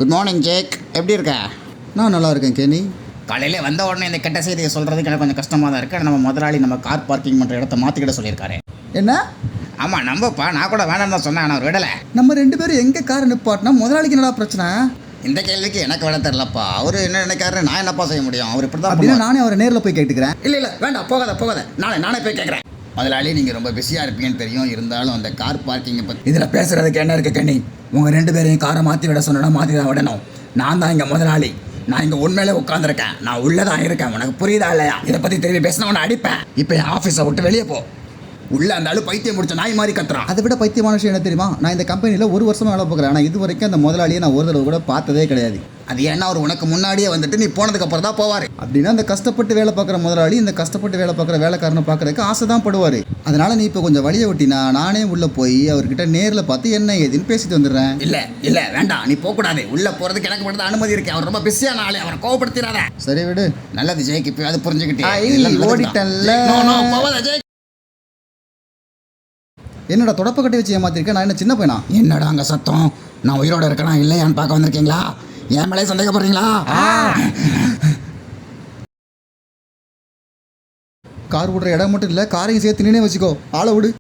Good morning Jack, எப்படி இருக்க? நான் நல்லா இருக்கேன் கேனி. காலையில் வந்த உடனே இந்த கெட்ட செய்தியை சொல்கிறதுக்கு எனக்கு கொஞ்சம் கஷ்டமாக தான் இருக்குது. நம்ம முதலாளி நம்ம கார் பார்க்கிங் பண்ணுற இடத்த மாற்றிக்கிட சொல்லியிருக்காரு. என்ன? ஆமாம், நம்பப்பா, நான் கூட வேணாம் தான் சொன்னேன், ஆனால் அவர் விடலை. நம்ம 2 பேரும் எங்கே கார் நிப்பாட்டினா முதலாளிக்கு என்னடா பிரச்சனை? இந்த கேள்விக்கு எனக்கு விட தெரிலப்பா. அவர் என்ன நினைக்காரு, நான் என்னப்பா செய்ய முடியும்? அவர் இப்படி தான் அப்படின்னா பண்ணுவார். நானே அவரை நேரில் போய் கேட்டுக்கிறேன். இல்லை வேண்டாம், போகாத நானே போய் கேட்குறேன். முதலாளி, நீங்கள் ரொம்ப பிஸியாக இருப்பீங்கன்னு தெரியும், இருந்தாலும் அந்த கார் பார்க்கிங்கை பற்றி இதில் பேசுகிறதுக்கு என்ன இருக்குது கண்ணி? உங்கள் 2 பேரையும் காரை மாற்றி விட சொன்னா மாற்றி தான் விடணும். நான் தான் இங்கே முதலாளி. நான் இங்கே உண்மையிலே உட்காந்துருக்கேன். நான் உள்ளே தான் இருக்கேன். உனக்கு புரியுதா இல்லையா? இதை பற்றி திரும்பி பேசினா உன்னை அடிப்பேன். இப்போ என் ஆஃபீஸை விட்டு வெளியே போ. உள்ளே அந்த ஆளு பைத்தியம் முடிச்ச நாய் மாதிரி கத்துறான். அதை விட பைத்தியமான விஷயம் என்ன தெரியுமா? நான் இந்த கம்பெனியில் 1 வருஷமாக வேலை பார்க்குறேன். ஆனால் இது வரைக்கும் அந்த முதலாளியை நான் ஒரு தடவை கூட பார்த்ததே கிடையாது. அது ஏன்னா அவர் உனக்கு முன்னாடியே வந்துட்டு நீ போனதுக்கு அப்புறம் தான் போவார். அப்படின்னா அந்த கஷ்டப்பட்டு வேலை பார்க்குற முதலாளி இந்த கஷ்டப்பட்டு வேலை பார்க்குற வேலைக்காரனை பார்க்குறதுக்கு ஆசை தான் படுவார். அதனால் நீ இப்போ கொஞ்சம் வழியை ஒட்டினா நானே உள்ளே போய் அவர்கிட்ட நேரில் பார்த்து என்ன ஏதுன்னு பேசிட்டு வந்துடுறேன். இல்லை வேண்டாம், நீ போகக்கூடாது. உள்ளே போகிறதுக்கு எனக்கு மட்டும் தான் அனுமதி இருக்கு. அவர் ரொம்ப பிஸியான ஆளு, அவரை கோவப்படுத்திடாத. சரி விடு. நல்லது ஜெய்க்கு, இப்போ அது புரிஞ்சுக்கிட்டே ஓடிட்டல்ல. போவாத ஜெய். என்னடா தொடப்ப கட்டி வச்சு ஏமாத்திருக்கேன்? நான் என்ன சின்ன பையனா? என்னடா அங்கே சத்தம்? நான் உயிரோட இருக்கனா இல்லையான்னு பார்க்க வந்திருக்கீங்களா? என் மேலே சந்தேகப்படுறீங்களா? கார் விடுற இடம் மட்டும் இல்லை, காரையும் சேர்த்து நின்னே வச்சுக்கோ. ஆளை விடு.